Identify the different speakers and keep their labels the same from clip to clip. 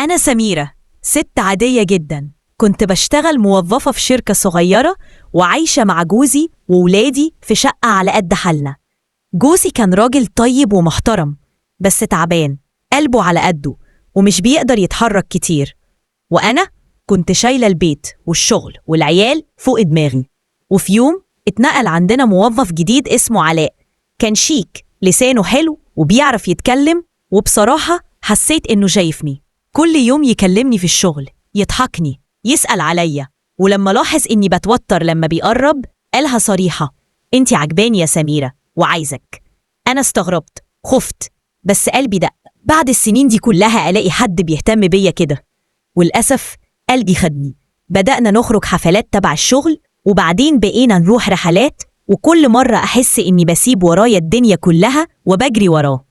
Speaker 1: أنا سميرة، ست عادية جدا. كنت بشتغل موظفة في شركة صغيرة وعايشة مع جوزي وولادي في شقة على قد حالنا. جوزي كان راجل طيب ومحترم، بس تعبان، قلبه على قده ومش بيقدر يتحرك كتير. وأنا كنت شايلة البيت والشغل والعيال فوق دماغي. وفي يوم اتنقل عندنا موظف جديد اسمه علاء. كان شيك، لسانه حلو وبيعرف يتكلم، وبصراحة حسيت إنه شايفني. كل يوم يكلمني في الشغل، يضحكني، يسأل عليا. ولما لاحظ إني بتوتر لما بيقرب قالها صريحة: انتي عجباني يا سميرة وعايزك. أنا استغربت، خفت، بس قلبي دق. بعد السنين دي كلها ألاقي حد بيهتم بيا كده؟ وللأسف قلبي خدني. بدأنا نخرج حفلات تبع الشغل، وبعدين بقينا نروح رحلات، وكل مرة أحس إني بسيب ورايا الدنيا كلها وبجري وراه.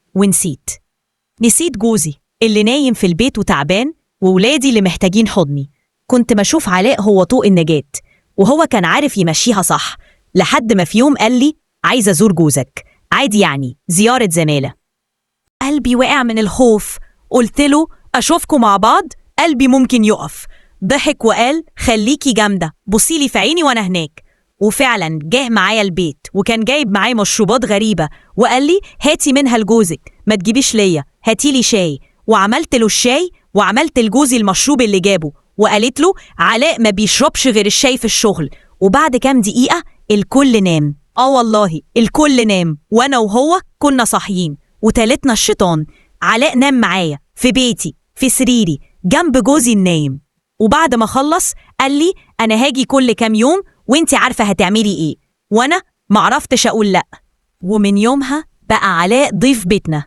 Speaker 1: نسيت جوزي اللي نايم في البيت وتعبان، وولادي اللي محتاجين حضني. كنت بشوف علاء هو طوق النجاة، وهو كان عارف يمشيها صح، لحد ما في يوم قال لي: عايز أزور جوزك. عادي يعني، زيارة زمالة. قلبي وقع من الخوف. قلت له: أشوفكم مع بعض؟ قلبي ممكن يقف. ضحك وقال: خليكي جامدة، بصيلي في عيني وأنا هناك. وفعلا جه معايا البيت، وكان جايب معايا مشروبات غريبة، وقال لي: هاتي منها لجوزك، ما تجيبيش ليا، هاتيلي شاي. وعملت له الشاي، وعملت لجوزي المشروب اللي جابه، وقالت له: علاء ما بيشربش غير الشاي في الشغل. وبعد كام دقيقة الكل نام. والله الكل نام، وأنا وهو كنا صاحيين، وتالتنا الشيطان. علاء نام معايا في بيتي في سريري جنب جوزي النايم. وبعد ما خلص قال لي: أنا هاجي كل كام يوم وانتي عارفة هتعملي ايه. وأنا معرفتش أقول لأ. ومن يومها بقى علاء ضيف بيتنا،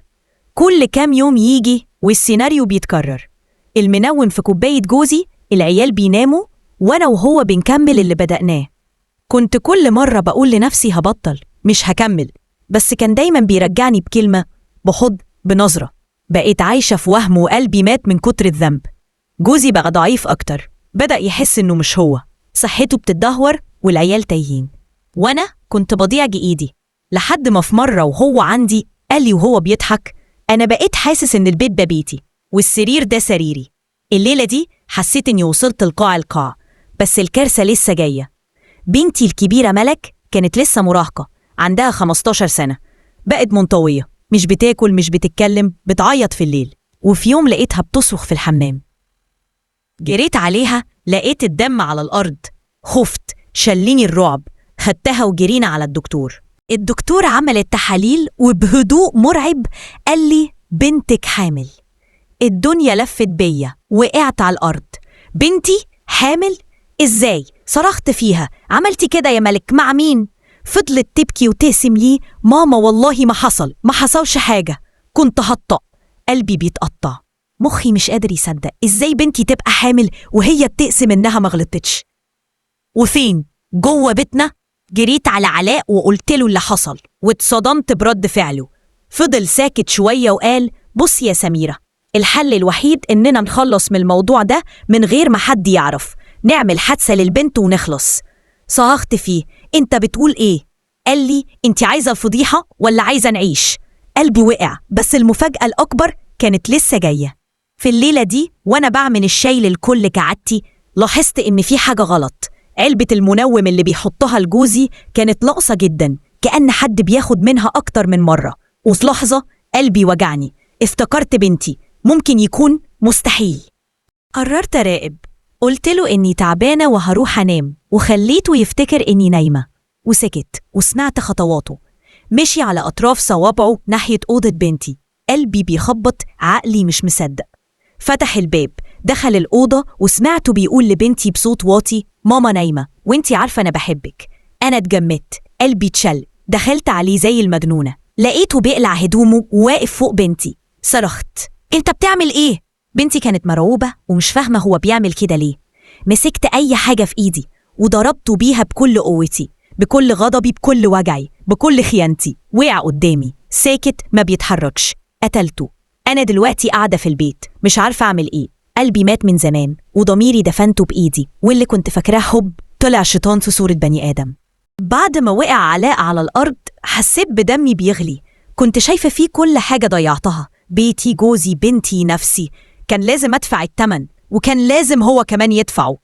Speaker 1: كل كام يوم يجي والسيناريو بيتكرر. المنوم في كوباية جوزي، العيال بيناموا، وأنا وهو بنكمل اللي بدأناه. كنت كل مرة بقول لنفسي هبطل، مش هكمل، بس كان دايما بيرجعني بكلمة، بحضن، بنظرة. بقيت عايشة في وهم، وقلبي مات من كتر الذنب. جوزي بقى ضعيف أكتر، بدأ يحس إنه مش هو، صحته بتتدهور والعيال تايهين، وأنا كنت بضيع إيدي. لحد ما في مرة وهو عندي قال لي وهو بيضحك: أنا بقيت حاسس إن البيت ده بيتي والسرير ده سريري. الليلة دي حسيت إني وصلت القاع. بس الكارثة لسه جاية. بنتي الكبيرة ملك كانت لسه مراهقة، عندها 15 سنة، بقت منطوية، مش بتاكل، مش بتتكلم، بتعيط في الليل. وفي يوم لقيتها بتصرخ في الحمام. جريت عليها، لقيت الدم على الأرض. خفت، شلني الرعب، خدتها وجرينا على الدكتور. الدكتور عمل التحاليل، وبهدوء مرعب قال لي: بنتك حامل. الدنيا لفت بيا، وقعت على الأرض. بنتي حامل؟ إزاي؟ صرخت فيها: عملتي كده يا ملك؟ مع مين؟ فضلت تبكي وتقسم لي: ماما والله ما حصلش حاجة، كنت هطأ. قلبي بيتقطع، مخي مش قادر يصدق إزاي بنتي تبقى حامل وهي بتقسم إنها ما غلطتش. وفين؟ جوه بيتنا. جريت على علاء وقلت له اللي حصل، واتصدمت برد فعله. فضل ساكت شوية وقال: بص يا سميرة، الحل الوحيد إننا نخلص من الموضوع ده من غير ما حد يعرف، نعمل حادثة للبنت ونخلص. صاغت فيه: انت بتقول ايه؟ قال لي: انت عايزة الفضيحة ولا عايزة نعيش؟ قلبي وقع، بس المفاجأة الأكبر كانت لسه جاية. في الليلة دي وأنا بعمل الشاي للكل كعادتي، لاحظت إن في حاجة غلط. علبة المنوم اللي بيحطها لجوزي كانت ناقصة جدا، كأن حد بياخد منها أكتر من مرة. وفي لحظة قلبي وجعني، افتكرت بنتي، ممكن يكون مستحيل. قررت أراقب، قلت له إني تعبانة وهروح أنام، وخليته يفتكر إني نايمة. وسكت، وسمعت خطواته مشي على أطراف صوابعه ناحية أوضة بنتي. قلبي بيخبط، عقلي مش مصدق. فتح الباب، دخل الأوضة، وسمعته بيقول لبنتي بصوت واطي: ماما نايمة، وانتي عارفة أنا بحبك. أنا اتجمدت، قلبي اتشل، دخلت عليه زي المجنونة. لقيته بيقلع هدومه وواقف فوق بنتي. صرخت: انت بتعمل ايه؟ بنتي كانت مرعوبة ومش فاهمة هو بيعمل كده ليه. مسكت أي حاجة في إيدي وضربته بيها بكل قوتي، بكل غضبي، بكل وجعي، بكل خيانتي. وقع قدامي ساكت ما بيتحركش. قتلته. أنا دلوقتي قاعدة في البيت مش عارفة أعمل إيه. قلبي مات من زمان، وضميري دفنته بإيدي، واللي كنت فاكراه حب طلع شيطان في صورة بني آدم. بعد ما وقع علاء على الأرض حسيت بدمي بيغلي. كنت شايفة فيه كل حاجة ضيعتها: بيتي، جوزي، بنتي، نفسي. كان لازم أدفع التمن، وكان لازم هو كمان يدفعه.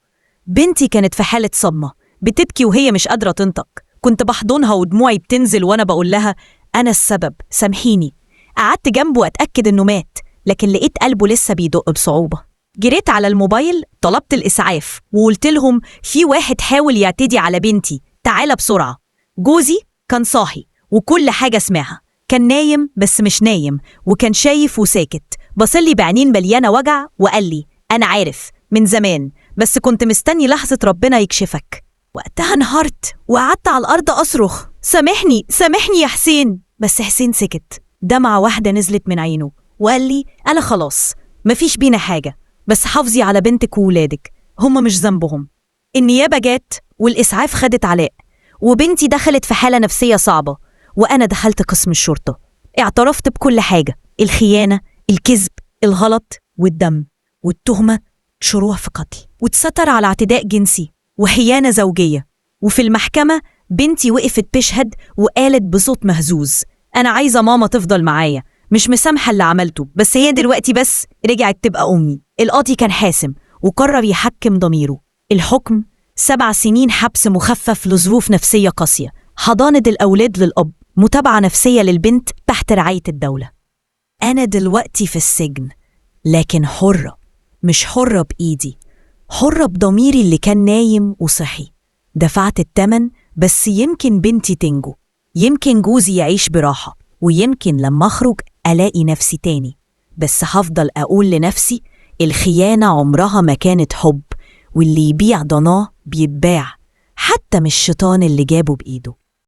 Speaker 1: بنتي كانت في حالة صدمة، بتبكي وهي مش قادرة تنطق. كنت بحضنها ودموعي بتنزل وأنا بقول لها أنا السبب، سامحيني. قعدت جنبه أتأكد إنه مات، لكن لقيت قلبه لسه بيدق بصعوبة. جريت على الموبايل، طلبت الإسعاف وقلت لهم في واحد حاول يعتدي على بنتي، تعالى بسرعة. جوزي كان صاحي وكل حاجة سمعها، كان نايم بس مش نايم، وكان شايف وساكت، بصلي بعينين مليانة وجع وقال لي أنا عارف من زمان، بس كنت مستني لحظة ربنا يكشفك. وقتها انهارت وقعدت على الأرض أصرخ سامحني سامحني يا حسين. بس حسين سكت، دمعة واحدة نزلت من عينه وقال لي أنا خلاص مفيش بينا حاجة، بس حافظي على بنتك وولادك، هم مش ذنبهم. النيابة جات والإسعاف خدت علاء، وبنتي دخلت في حالة نفسية صعبة، وأنا دخلت قسم الشرطة. اعترفت بكل حاجة، الخيانة، الكذب، الغلط والدم، والتهمة شروع في قتل، واتستر على اعتداء جنسي وخيانة زوجية. وفي المحكمة بنتي وقفت تشهد وقالت بصوت مهزوز أنا عايزة ماما تفضل معايا، مش مسامحة اللي عملته، بس هي دلوقتي بس رجعت تبقى أمي. القاضي كان حاسم وقرر يحكم ضميره. الحكم 7 سنين حبس مخفف لظروف نفسية قاسية، حضانة الأولاد للأب، متابعة نفسية للبنت تحت رعاية الدولة. أنا دلوقتي في السجن، لكن حرة، مش حرة بإيدي، حرة بضميري اللي كان نايم وصحي. دفعت التمن، بس يمكن بنتي تنجو، يمكن جوزي يعيش براحة، ويمكن لما أخرج ألاقي نفسي تاني. بس هفضل أقول لنفسي الخيانة عمرها ما كانت حب، واللي يبيع ضناه بيتباع، حتى مش الشيطان اللي جابه بإيده.